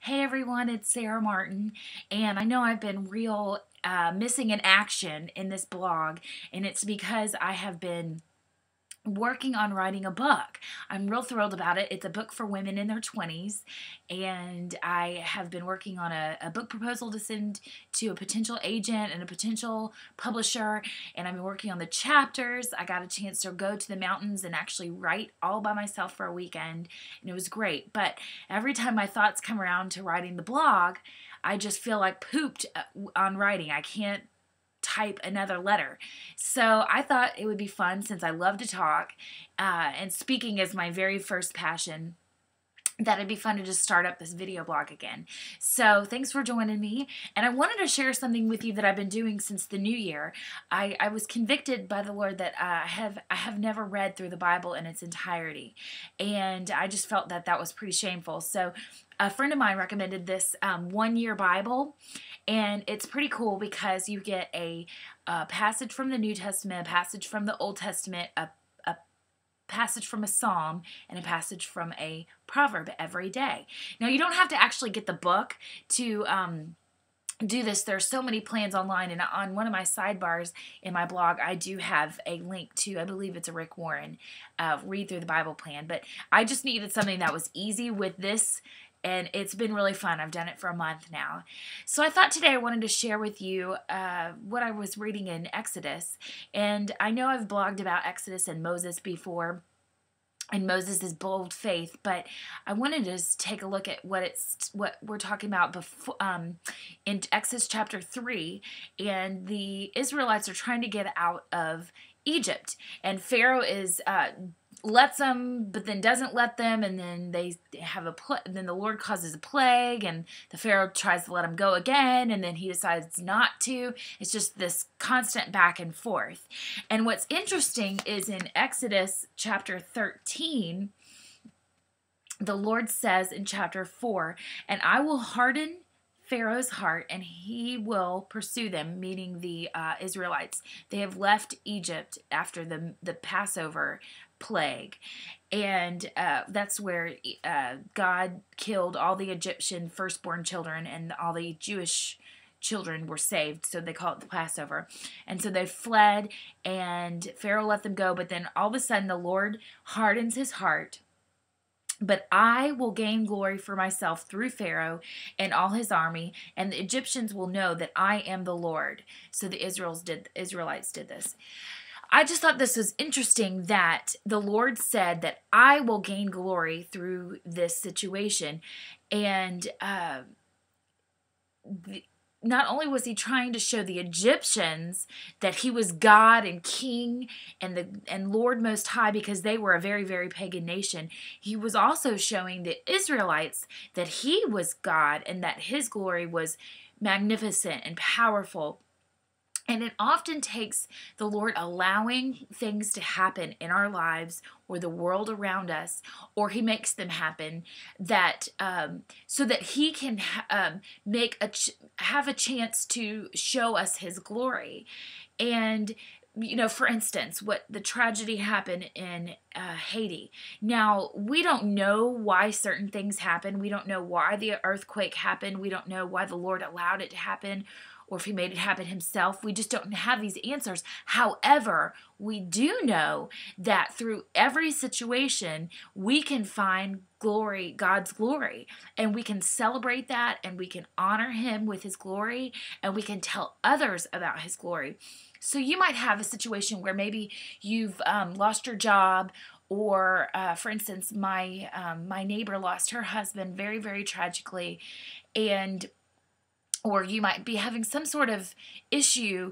Hey everyone, it's Sarah Martin, and I know I've been real missing in action in this blog, and it's because I have been working on writing a book. I'm real thrilled about it. It's a book for women in their 20s, and I have been working on a book proposal to send to a potential agent and a potential publisher, and I've been working on the chapters. I got a chance to go to the mountains and actually write all by myself for a weekend, and it was great. But every time my thoughts come around to writing the blog, I just feel like pooped on writing. I can't type another letter. So I thought it would be fun, since I love to talk, and speaking is my very first passion, that it'd be fun to just start up this video blog again. So thanks for joining me, and I wanted to share something with you that I've been doing since the new year. I was convicted by the Lord that I have never read through the Bible in its entirety, and I just felt that that was pretty shameful. So a friend of mine recommended this 1-year Bible, and it's pretty cool because you get a passage from the New Testament, a passage from the Old Testament, a passage from a psalm, and a passage from a proverb every day. Now, you don't have to actually get the book to do this. There's so many plans online, and on one of my sidebars in my blog, I do have a link to, I believe it's a Rick Warren read through the Bible plan, but I just needed something that was easy with this, and it's been really fun. I've done it for a month now. So I thought today I wanted to share with you what I was reading in Exodus. And I know I've blogged about Exodus and Moses before, and Moses' bold faith, but I wanted to just take a look at what we're talking about before, in Exodus chapter 3, and the Israelites are trying to get out of Egypt, and Pharaoh is lets them, but then doesn't let them, and then they have then the Lord causes a plague, and the Pharaoh tries to let them go again, and then he decides not to. It's just this constant back and forth. And what's interesting is in Exodus chapter 13, the Lord says in chapter 4, "And I will harden Pharaoh's heart, and he will pursue them," meaning the Israelites. They have left Egypt after the Passover plague, and that's where God killed all the Egyptian firstborn children, and all the Jewish children were saved, so they call it the Passover. And so they fled, and Pharaoh let them go, but then all of a sudden the Lord hardens his heart. "But I will gain glory for myself through Pharaoh and all his army, and the Egyptians will know that I am the Lord." So the Israelites did this. I just thought this was interesting that the Lord said that I will gain glory through this situation. And not only was he trying to show the Egyptians that he was God and King and Lord Most High, because they were a very, very pagan nation, he was also showing the Israelites that he was God and that his glory was magnificent and powerful. And it often takes the Lord allowing things to happen in our lives or the world around us, or he makes them happen, that so that he can have a chance to show us his glory. And for instance, what the tragedy happened in Haiti. Now, we don't know why certain things happen. We don't know why the earthquake happened. We don't know why the Lord allowed it to happen, or if he made it happen himself. We just don't have these answers. However, we do know that through every situation, we can find glory, God's glory, and we can celebrate that, and we can honor him with his glory, and we can tell others about his glory. So you might have a situation where maybe you've lost your job, or for instance, my neighbor lost her husband very, very tragically, or you might be having some sort of issue,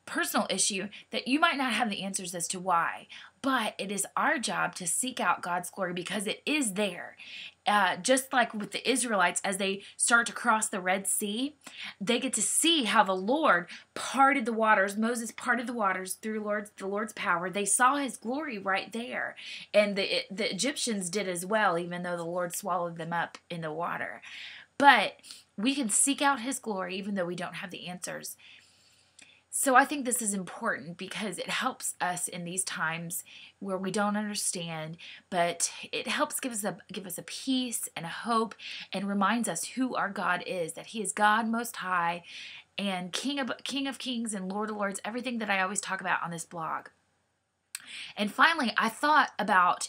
personal issue, that you might not have the answers as to why. But it is our job to seek out God's glory, because it is there. Just like with the Israelites, as they start to cross the Red Sea, they get to see how the Lord parted the waters. Moses parted the waters through the Lord's power. They saw his glory right there. And the Egyptians did as well, even though the Lord swallowed them up in the water. But we can seek out his glory even though we don't have the answers. So I think this is important because it helps us in these times where we don't understand, but it helps give us a peace and a hope, and reminds us who our God is, that He is God Most High and King of Kings and Lord of Lords, everything that I always talk about on this blog. And finally, I thought about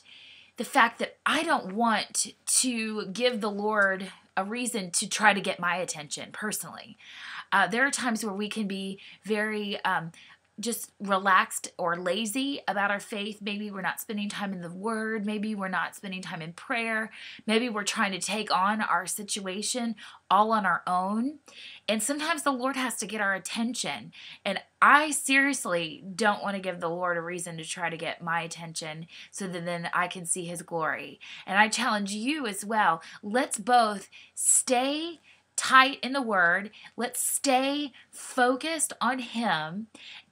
the fact that I don't want to give the Lord a reason to try to get my attention personally. There are times where we can be very just relaxed or lazy about our faith. Maybe we're not spending time in the Word. Maybe we're not spending time in prayer. Maybe we're trying to take on our situation all on our own. And sometimes the Lord has to get our attention. And I seriously don't want to give the Lord a reason to try to get my attention so that then I can see His glory. And I challenge you as well. Let's both stay tight in the Word. Let's stay focused on Him.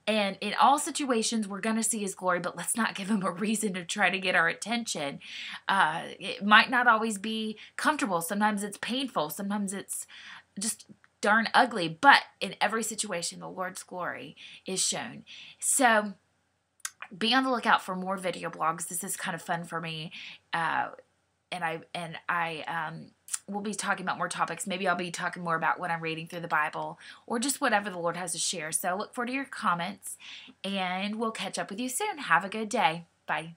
And in all situations, we're going to see His glory, but let's not give Him a reason to try to get our attention. It might not always be comfortable. Sometimes it's painful. Sometimes it's just darn ugly. But in every situation, the Lord's glory is shown. So be on the lookout for more video blogs. This is kind of fun for me. And I we'll be talking about more topics. Maybe I'll be talking more about what I'm reading through the Bible, or just whatever the Lord has to share. So look forward to your comments, and we'll catch up with you soon. Have a good day. Bye.